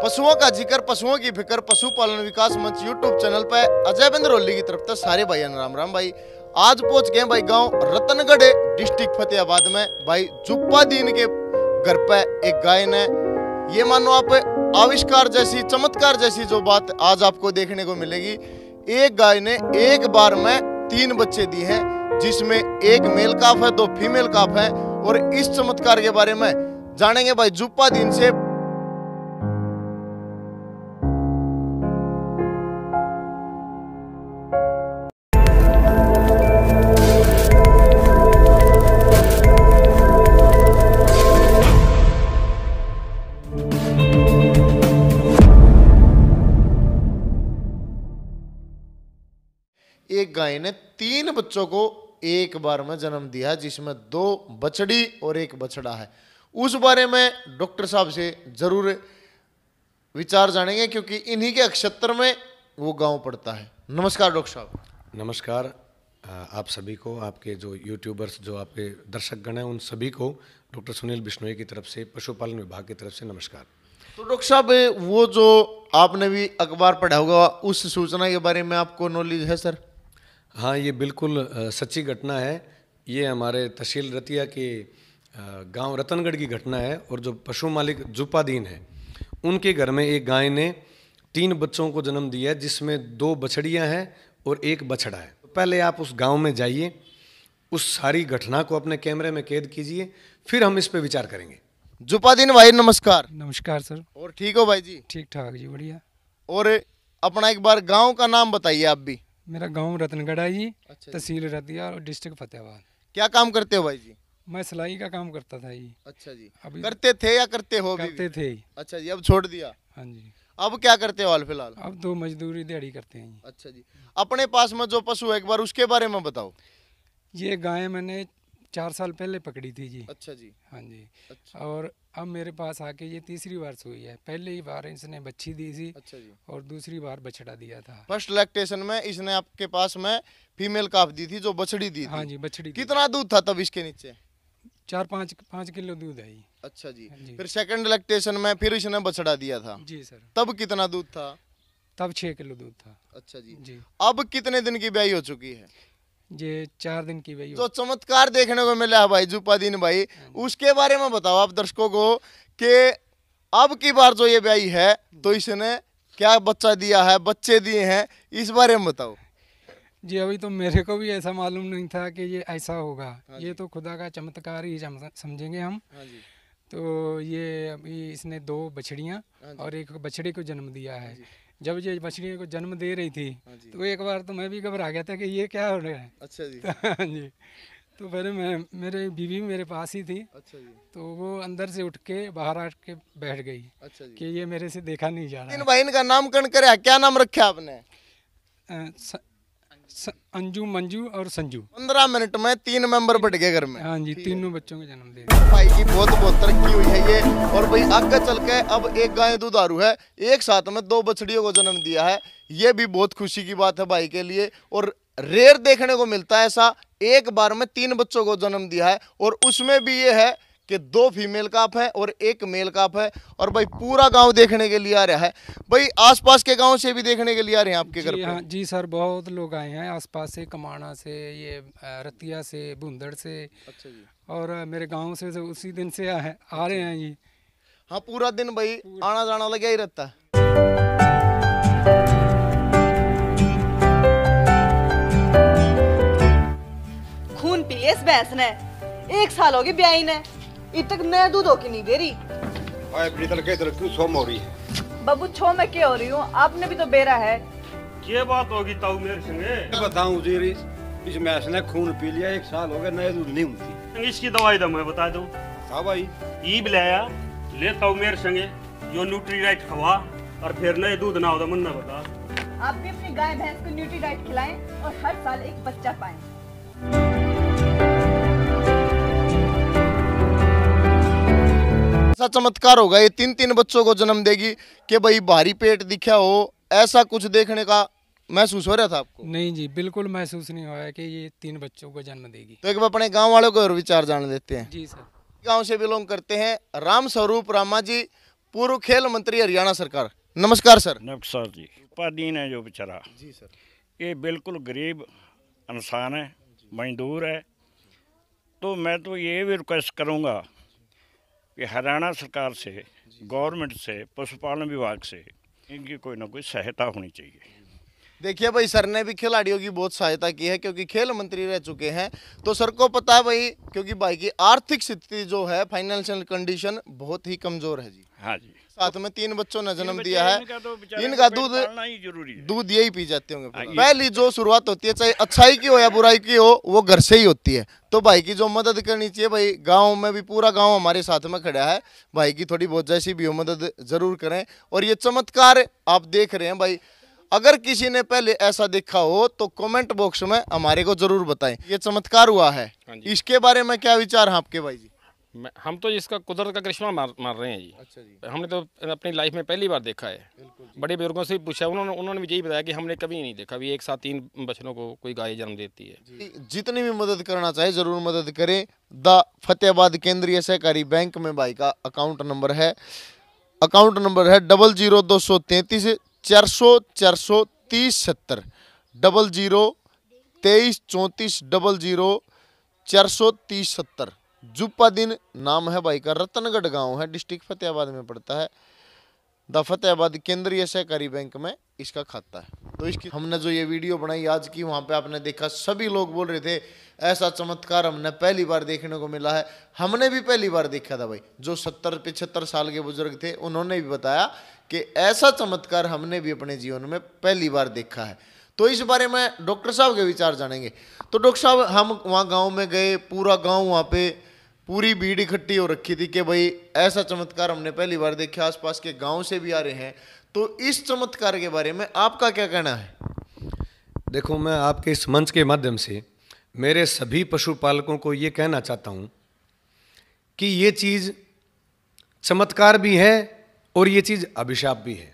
पशुओं का जिक्र, पशुओं की फिक्र, पशुपालन विकास मंच यूट्यूब चैनल पर अजय बंदरोली की तरफ से सारे भाई राम राम भाई। आज पहुंच गए भाई गांव रतनगढ़ डिस्ट्रिक्ट फतेहाबाद में भाई जुप्पा दीन के घर पे एक गाय ने, ये मानो आप आविष्कार जैसी, चमत्कार जैसी जो बात आज आपको देखने को मिलेगी। एक गाय ने एक बार में 3 बच्चे दिए हैं, जिसमें एक मेल काफ है, 2 फीमेल काफ है। और इस चमत्कार के बारे में जानेंगे भाई जुप्पा दीन से। एक गाय ने 3 बच्चों को एक बार में जन्म दिया है, जिसमें 2 बछड़ी और 1 बछड़ा है। उस बारे में डॉक्टर साहब से जरूर विचार जानेंगे, क्योंकि इन्हीं के नक्षत्र में वो गांव पड़ता है। नमस्कार डॉक्टर साहब। नमस्कार आप सभी को, आपके जो यूट्यूबर्स, जो आपके दर्शकगण हैं, उन सभी को डॉक्टर सुनील बिश्नोई की तरफ से, पशुपालन विभाग की तरफ से नमस्कार। तो डॉक्टर साहब, वो जो आपने भी अखबार पढ़ा होगा, उस सूचना के बारे में आपको नॉलेज है सर? हाँ, ये बिल्कुल सच्ची घटना है। ये हमारे तहसील रतिया के गांव रतनगढ़ की घटना है। और जो पशु मालिक जुप्पा दीन है, उनके घर में एक गाय ने 3 बच्चों को जन्म दिया है, जिसमें 2 बछड़ियां हैं और 1 बछड़ा है। तो पहले आप उस गांव में जाइए, उस सारी घटना को अपने कैमरे में कैद कीजिए, फिर हम इस पर विचार करेंगे। जुप्पा दीन भाई नमस्कार। नमस्कार सर। और ठीक हो भाई जी? ठीक ठाक जी, बढ़िया। और अपना एक बार गांव का नाम बताइए आप भी। मेरा गांव रतनगढ़ है जी। अच्छा जी। तहसील रतिया और डिस्ट्रिक्ट फतेहाबाद। क्या काम करते हो भाई जी? मैं सिलाई का काम करता था जी। अच्छा जी। अभी करते थे या करते हो? करते थे। अच्छा जी, अब छोड़ दिया? हाँ जी। अब क्या करते हो हाल फिलहाल? अब 2 मजदूरी दिहाड़ी करते हैं जी। अच्छा जी। अपने पास में जो पशु है, एक बार उसके बारे में बताओ। ये गाय मैंने 4 साल पहले पकड़ी थी जी। अच्छा जी। हाँ जी। अच्छा। और अब मेरे पास आके ये 3री बार हुई है। पहली बार इसने बच्ची दी थी। अच्छा जी। और दूसरी बार बछड़ा दिया था। फर्स्ट लैक्टेशन में इसने आपके पास में फीमेल काफ दी थी, जो बछड़ी दी थी। हाँ जी, बछड़ी। कितना दूध था तब इसके नीचे? 4-5 किलो दूध है जी। अच्छा जी। जी। फिर सेकंड लैक्टेशन में फिर इसने बछड़ा दिया था जी सर। तब कितना दूध था? तब 6 किलो दूध था। अच्छा जी। जी। अब कितने दिन की ब्याई हो चुकी है? ये 4 दिन की वही। जो चमत्कार देखने को मिला है भाई जुप्पा दीन भाई, उसके बारे में बताओ आप दर्शकों को कि अब की बार जो ये ब्याई है, तो इसने क्या बच्चा दिया है, बच्चे दिए हैं, इस बारे में बताओ जी। अभी तो मेरे को भी ऐसा मालूम नहीं था कि ये ऐसा होगा। ये तो खुदा का चमत्कार ही समझेंगे हम। तो ये अभी इसने 2 बछड़ियाँ और 1 बछड़े को जन्म दिया है। जब ये बछड़ियों को जन्म दे रही थी, तो एक बार तो मैं भी घबरा गया था कि ये क्या हो रहा है। अच्छा जी। जी। तो फिर मेरे बीवी मेरे पास ही थी। अच्छा जी। तो वो अंदर से उठ के बाहर आके बैठ गई। अच्छा जी। कि ये मेरे से देखा नहीं जा रहा। इन भाई का नामकरण करे, क्या नाम रखा आपने? अंजू, मंजू और संजू। 15 मिनट में 3 मेंबर बढ़ गए घर में। हाँ जी, 3 बच्चों को जन्म दे। भाई की बहुत बहुत तरक्की हुई है ये। और भाई आगे चल के अब एक गाय दुधारू है, एक साथ में 2 बछड़ियों को जन्म दिया है। ये भी बहुत खुशी की बात है भाई के लिए। और रेयर देखने को मिलता है ऐसा, एक बार में 3 बच्चों को जन्म दिया है। और उसमें भी ये है कि 2 फीमेल काफ है और 1 मेल काफ है। और भाई पूरा गांव देखने के लिए आ रहा है। भाई आसपास के गांव से भी देखने के लिए आ रहे हैं आपके घर पे? हाँ जी सर, बहुत लोग आए हैं आसपास से, कमाना से, ये रतिया से, भूंदड़ से। अच्छा जी। और मेरे गांव से उसी दिन से आ रहे हैं जी। हाँ, पूरा दिन भाई आना जाना लगा ही रहता है। खून पी इस भैंस ने, 1 साल हो गई ब्याई ने, इतक नया दूध हो की नहीं दे रही। क्यों सोम हो रही है? बाबू छो में क्या हो रही हूँ, आपने भी तो बेरा है। क्या बात होगी ताऊ मेरे संगे? बताऊं जी, इस भैंस ने खून पी लिया, 1 साल हो गया, नया दूध नहीं होती। इसकी दवाई दो, मैं बता दूं। हाँ भाई। ई बिलाया ले ताऊ मेरे संगे, यो न्यूट्रीडाइट खवा और फिर नए दूध ना हो तो मन ना बता। आप भी अपनी गाय भैंस को न्यूट्रीडाइट खिलाएं और हर साल 1 बच्चा पाएं। ऐसा चमत्कार होगा ये 3 बच्चों को जन्म देगी कि भाई भारी पेट दिखा हो, ऐसा कुछ देखने का महसूस हो रहा था आपको? नहीं जी, बिल्कुल महसूस नहीं हुआ है कि ये 3 बच्चों को जन्म देगी। तो एक बार अपने गांव वालों को और विचार जान देते हैं। जी सर। गांव से बिलोंग करते हैं राम स्वरूप रामा जी, पूर्व खेल मंत्री हरियाणा सरकार। नमस्कार सर। नमस्कार जी। जुप्पादीन है जो बेचारा जी सर, ये बिल्कुल गरीब इंसान है, मजदूर है। तो मैं तो ये भी रिक्वेस्ट करूँगा कि हरियाणा सरकार से, गवर्नमेंट से, पशुपालन विभाग से इनकी कोई ना कोई सहायता होनी चाहिए। देखिए भाई, सर ने भी खिलाड़ियों की बहुत सहायता की है क्योंकि खेल मंत्री रह चुके हैं, तो सर को पता है भाई, क्योंकि भाई की आर्थिक स्थिति जो है, फाइनेंशियल कंडीशन बहुत ही कमजोर है जी। हाँ जी। साथ में 3 बच्चों ने जन्म दिया है, तो इनका दूध यही पी जाते होंगे। पहली जो शुरुआत होती है, चाहे अच्छाई की हो या बुराई की हो, वो घर से ही होती है। तो भाई की जो मदद करनी चाहिए भाई, गांव में भी पूरा गांव हमारे साथ में खड़ा है, भाई की थोड़ी बहुत जैसी भी हो मदद जरूर करें। और ये चमत्कार आप देख रहे हैं भाई, अगर किसी ने पहले ऐसा देखा हो तो कमेंट बॉक्स में हमारे को जरूर बताएं। ये चमत्कार हुआ है, इसके बारे में क्या विचार है आपके भाई जी? हम तो इसका कुदरत का करिश्मा मार रहे हैं जी। अच्छा जी। हमने तो अपनी लाइफ में पहली बार देखा है। बड़े बुजुर्गों से भी पूछा, उन्होंने भी यही बताया कि हमने कभी नहीं देखा भी एक साथ 3 बच्चों को कोई गाय जन्म देती है। जितनी भी मदद करना चाहे जरूर मदद करें। द फतेहाबाद केंद्रीय सहकारी बैंक में भाई का अकाउंट नंबर है 00233 400 430 70 00 23 34 00 430 70। जुप्पादीन नाम है भाई का, रतनगढ़ गांव है, डिस्ट्रिक्ट फतेहाबाद में पड़ता है। द फतेहाबाद केंद्रीय सहकारी बैंक में इसका खाता है। तो इसकी हमने जो ये वीडियो बनाई आज की, वहाँ पे आपने देखा सभी लोग बोल रहे थे ऐसा चमत्कार हमने पहली बार देखने को मिला है। हमने भी पहली बार देखा था भाई, जो 70-75 साल के बुजुर्ग थे उन्होंने भी बताया कि ऐसा चमत्कार हमने भी अपने जीवन में पहली बार देखा है। तो इस बारे में डॉक्टर साहब के विचार जानेंगे। तो डॉक्टर साहब, हम वहाँ गाँव में गए, पूरा गाँव वहाँ पे पूरी भीड़ इकट्ठी हो रखी थी कि भाई ऐसा चमत्कार हमने पहली बार देखा, आसपास के गांव से भी आ रहे हैं। तो इस चमत्कार के बारे में आपका क्या कहना है? देखो, मैं आपके इस मंच के माध्यम से मेरे सभी पशुपालकों को ये कहना चाहता हूँ कि ये चीज़ चमत्कार भी है और ये चीज़ अभिशाप भी है।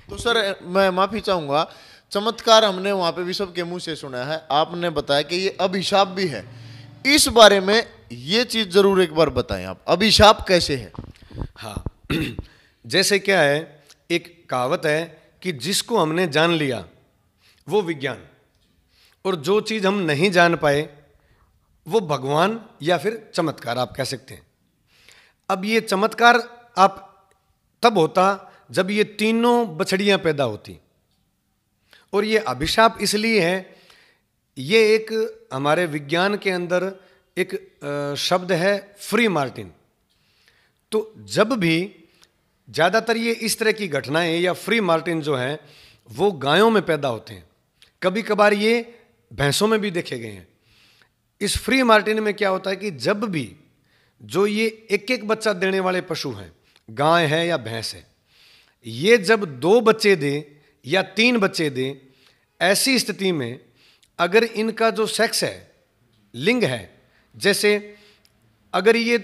तो सर, मैं माफ़ी चाहूँगा, चमत्कार हमने वहाँ पे भी सबके मुंह से सुना है, आपने बताया कि ये अभिशाप भी है। इस बारे में ये चीज़ ज़रूर एक बार बताएं आप, अभिशाप कैसे है? हाँ, जैसे क्या है, एक कहावत है कि जिसको हमने जान लिया वो विज्ञान, और जो चीज़ हम नहीं जान पाए वो भगवान या फिर चमत्कार आप कह सकते हैं। अब ये चमत्कार आप तब होता जब ये तीनों बछड़ियाँ पैदा होती, और ये अभिशाप इसलिए है, ये एक हमारे विज्ञान के अंदर एक शब्द है फ्री मार्टिन। तो जब भी ज़्यादातर ये इस तरह की घटनाएं या फ्री मार्टिन जो हैं वो गायों में पैदा होते हैं, कभी कभार ये भैंसों में भी देखे गए हैं। इस फ्री मार्टिन में क्या होता है कि जब भी जो ये एक एक बच्चा देने वाले पशु हैं, गाय है या भैंस है, ये जब 2 बच्चे दे या 3 बच्चे दे, ऐसी स्थिति में अगर इनका जो सेक्स है, लिंग है, जैसे अगर ये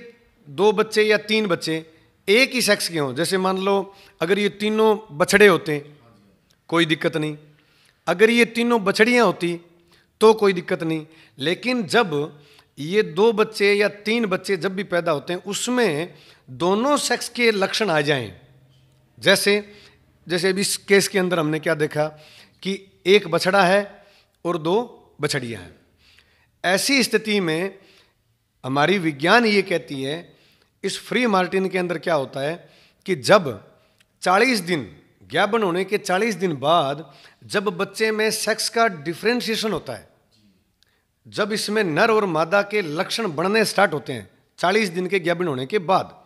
2 बच्चे या 3 बच्चे एक ही सेक्स के हों, जैसे मान लो अगर ये तीनों बछड़े होते कोई दिक्कत नहीं, अगर ये तीनों बछड़ियाँ होती तो कोई दिक्कत नहीं। लेकिन जब ये 2 बच्चे या 3 बच्चे जब भी पैदा होते हैं, उसमें दोनों सेक्स के लक्षण आ जाएं, जैसे अभी इस केस के अंदर हमने क्या देखा कि एक बछड़ा है और 2 बछड़ियाँ हैं। ऐसी स्थिति में हमारी विज्ञान ये कहती है, इस फ्री मार्टिन के अंदर क्या होता है कि जब 40 दिन ज्ञापन होने के 40 दिन बाद जब बच्चे में सेक्स का डिफ्रेंशिएशन होता है, जब इसमें नर और मादा के लक्षण बढ़ने स्टार्ट होते हैं 40 दिन के ज्ञापन होने के बाद,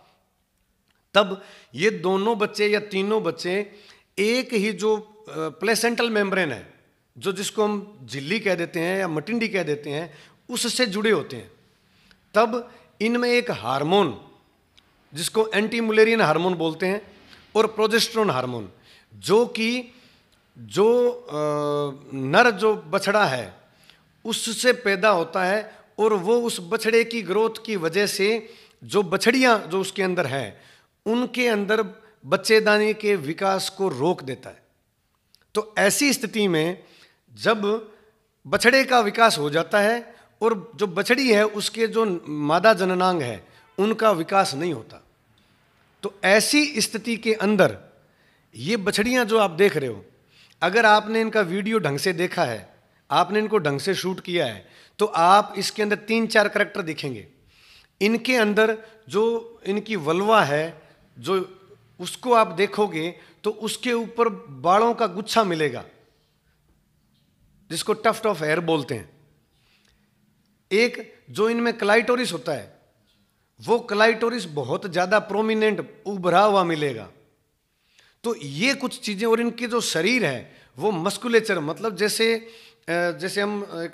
तब ये दोनों बच्चे या तीनों बच्चे एक ही जो प्लेसेंटल मेम्ब्रेन है, जो जिसको हम झिल्ली कह देते हैं या मटिंडी कह देते हैं, उससे जुड़े होते हैं। तब इनमें एक हार्मोन जिसको एंटी मुलेरियन हार्मोन बोलते हैं और प्रोजेस्टेरोन हार्मोन, जो कि जो नर जो बछड़ा है उससे पैदा होता है, और वो उस बछड़े की ग्रोथ की वजह से जो बछड़ियाँ जो उसके अंदर हैं उनके अंदर बच्चेदानी के विकास को रोक देता है। तो ऐसी स्थिति में जब बछड़े का विकास हो जाता है और जो बछड़ी है उसके जो मादा जननांग है उनका विकास नहीं होता, तो ऐसी स्थिति के अंदर ये बछड़ियां जो आप देख रहे हो, अगर आपने इनका वीडियो ढंग से देखा है, आपने इनको ढंग से शूट किया है, तो आप इसके अंदर 3-4 करैक्टर दिखेंगे। इनके अंदर जो इनकी वल्वा है, जो उसको आप देखोगे तो उसके ऊपर बालों का गुच्छा मिलेगा, जिसको टफ्ट ऑफ हेयर बोलते हैं। एक जो इनमें क्लाइटोरिस होता है, वो क्लाइटोरिस बहुत ज्यादा प्रोमिनेंट उभरा हुआ मिलेगा। तो ये कुछ चीजें, और इनके जो शरीर है वो मस्कुलेचर, मतलब जैसे हम एक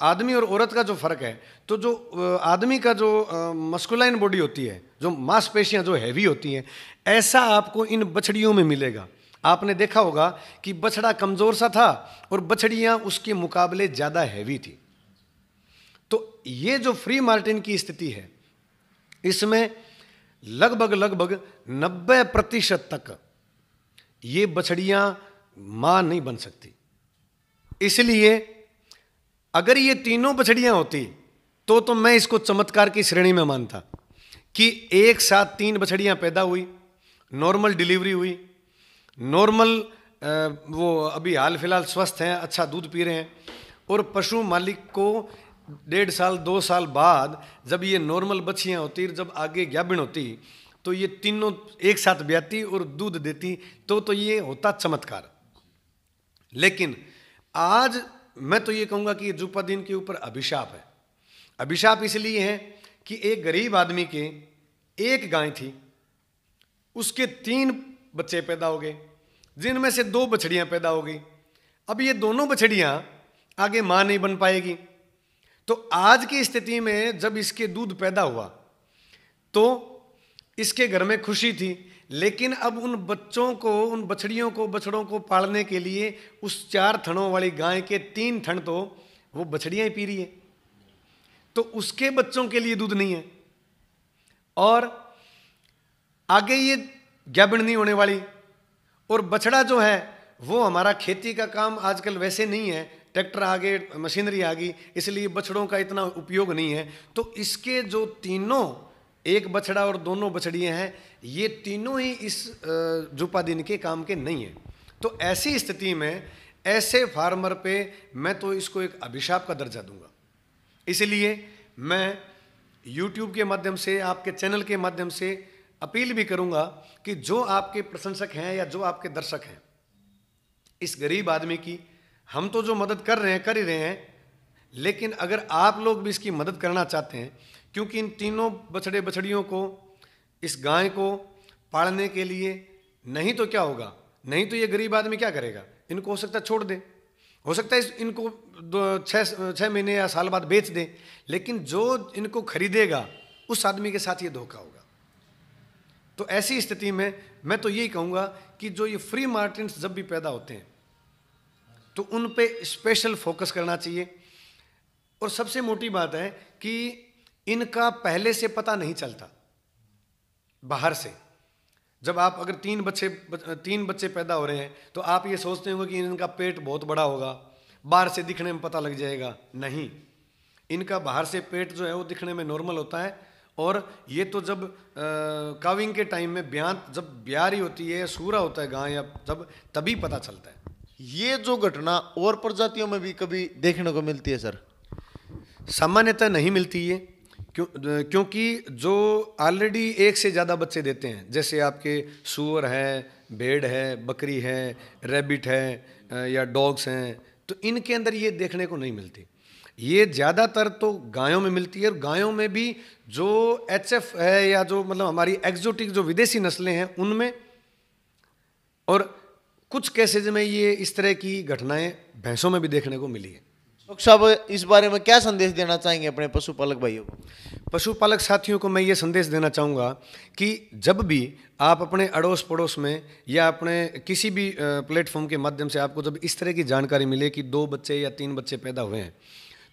आदमी और औरत का जो फर्क है, तो जो आदमी का जो मस्कुलाइन बॉडी होती है, जो मांसपेशियां जो हैवी होती हैं, ऐसा आपको इन बछड़ियों में मिलेगा। आपने देखा होगा कि बछड़ा कमजोर सा था और बछड़ियां उसके मुकाबले ज्यादा हैवी थी। तो ये जो फ्री मार्टिन की स्थिति है, इसमें लगभग 90% तक ये बछड़ियां मां नहीं बन सकती। इसलिए अगर ये तीनों बछड़ियां होती तो मैं इसको चमत्कार की श्रेणी में मानता कि एक साथ 3 बछड़ियां पैदा हुई, नॉर्मल डिलीवरी हुई, नॉर्मल वो अभी हाल फिलहाल स्वस्थ हैं, अच्छा दूध पी रहे हैं, और पशु मालिक को 1.5 साल 2 साल बाद जब ये नॉर्मल बच्चियां होती, जब आगे गाभिन होती, तो ये तीनों एक साथ ब्याती और दूध देती, तो ये होता चमत्कार। लेकिन आज मैं तो ये कहूँगा कि जुप्पादीन के ऊपर अभिशाप है। अभिशाप इसलिए है कि एक गरीब आदमी के एक गाय थी, उसके 3 बच्चे पैदा हो गए, जिनमें से 2 बछड़ियां पैदा हो गई। अब ये दोनों बछड़ियां आगे मां नहीं बन पाएगी। तो आज की स्थिति में जब इसके दूध पैदा हुआ तो इसके घर में खुशी थी, लेकिन अब उन बच्चों को, उन बछड़ियों को, बछड़ों को पालने के लिए उस 4 थनों वाली गाय के 3 थन तो वो बछड़ियां ही पी रही है, तो उसके बच्चों के लिए दूध नहीं है, और आगे ये गाभिन नहीं होने वाली। और बछड़ा जो है वो हमारा खेती का काम आजकल वैसे नहीं है, ट्रैक्टर आ गए, मशीनरी आ गई, इसलिए बछड़ों का इतना उपयोग नहीं है। तो इसके जो तीनों, एक बछड़ा और दोनों बछड़ियां हैं, ये तीनों ही इस जुप्पादीन के काम के नहीं है। तो ऐसी स्थिति में ऐसे फार्मर पे मैं तो इसको एक अभिशाप का दर्जा दूंगा। इसलिए मैं YouTube के माध्यम से, आपके चैनल के माध्यम से अपील भी करूंगा कि जो आपके प्रशंसक हैं या जो आपके दर्शक हैं, इस गरीब आदमी की हम तो जो मदद कर रहे हैं, कर ही रहे हैं, लेकिन अगर आप लोग भी इसकी मदद करना चाहते हैं, क्योंकि इन तीनों बछड़े बछड़ियों को, इस गाय को पालने के लिए, नहीं तो क्या होगा, नहीं तो ये गरीब आदमी क्या करेगा, इनको हो सकता है छोड़ दे, हो सकता है इनको 6 महीने या साल बाद बेच दे, लेकिन जो इनको खरीदेगा उस आदमी के साथ ये धोखा होगा। तो ऐसी स्थिति में मैं तो यही कहूँगा कि जो ये फ्री मार्टिन्स जब भी पैदा होते हैं तो उन पे स्पेशल फोकस करना चाहिए। और सबसे मोटी बात है कि इनका पहले से पता नहीं चलता। बाहर से जब आप अगर 3 बच्चे पैदा हो रहे हैं तो आप ये सोचते होंगे कि इनका पेट बहुत बड़ा होगा, बाहर से दिखने में पता लग जाएगा। नहीं, इनका बाहर से पेट जो है वो दिखने में नॉर्मल होता है, और ये तो जब काविंग के टाइम में जब ब्यारी होती है, सूरा होता है गाय, या जब तभी पता चलता है। ये जो घटना और प्रजातियों में भी कभी देखने को मिलती है सर? सामान्यतः नहीं मिलती है, क्योंकि जो ऑलरेडी 1 से ज़्यादा बच्चे देते हैं, जैसे आपके सूअर है, भेड़ है, बकरी है, रैबिट है, या डॉग्स हैं, तो इनके अंदर ये देखने को नहीं मिलती। ये ज़्यादातर तो गायों में मिलती है, और गायों में भी जो HF है, या जो मतलब हमारी एक्जोटिक जो विदेशी नस्लें हैं उनमें, और कुछ केसेज में ये इस तरह की घटनाएं भैंसों में भी देखने को मिली है। डॉक्टर साहब, इस बारे में क्या संदेश देना चाहेंगे अपने पशुपालक भाइयों को? पशुपालक साथियों को मैं ये संदेश देना चाहूँगा कि जब भी आप अपने अड़ोस पड़ोस में या अपने किसी भी प्लेटफॉर्म के माध्यम से आपको जब इस तरह की जानकारी मिले कि 2 बच्चे या 3 बच्चे पैदा हुए हैं,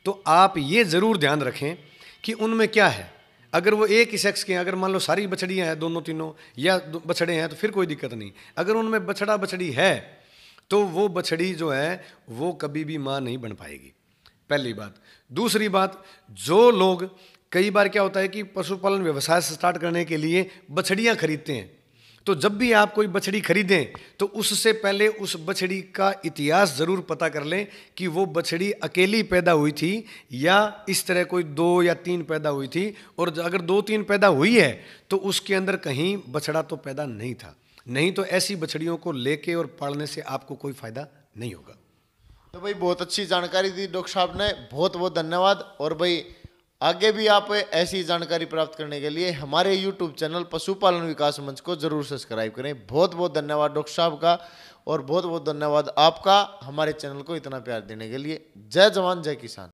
तो आप ये ज़रूर ध्यान रखें कि उनमें क्या है। अगर वो एक ही सेक्स के हैं, अगर मान लो सारी बछड़ियाँ हैं, दोनों तीनों या बछड़े हैं, तो फिर कोई दिक्कत नहीं। अगर उनमें बछड़ा बछड़ी है तो वो बछड़ी जो है वो कभी भी माँ नहीं बन पाएगी, पहली बात। दूसरी बात, जो लोग कई बार क्या होता है कि पशुपालन व्यवसाय स्टार्ट करने के लिए बछड़ियाँ खरीदते हैं। तो जब भी आप कोई बछड़ी खरीदें तो उससे पहले उस बछड़ी का इतिहास ज़रूर पता कर लें कि वो बछड़ी अकेली पैदा हुई थी या इस तरह कोई 2 या 3 पैदा हुई थी। और अगर 2-3 पैदा हुई है तो उसके अंदर कहीं बछड़ा तो पैदा नहीं था। नहीं तो ऐसी बछड़ियों को लेके और पालने से आपको कोई फ़ायदा नहीं होगा। तो भाई बहुत अच्छी जानकारी दी डॉक्टर साहब ने, बहुत बहुत धन्यवाद। और भाई आगे भी आप ऐसी जानकारी प्राप्त करने के लिए हमारे YouTube चैनल पशुपालन विकास मंच को जरूर सब्सक्राइब करें। बहुत बहुत धन्यवाद डॉक्टर साहब का, और बहुत बहुत धन्यवाद आपका हमारे चैनल को इतना प्यार देने के लिए। जय जवान जय किसान।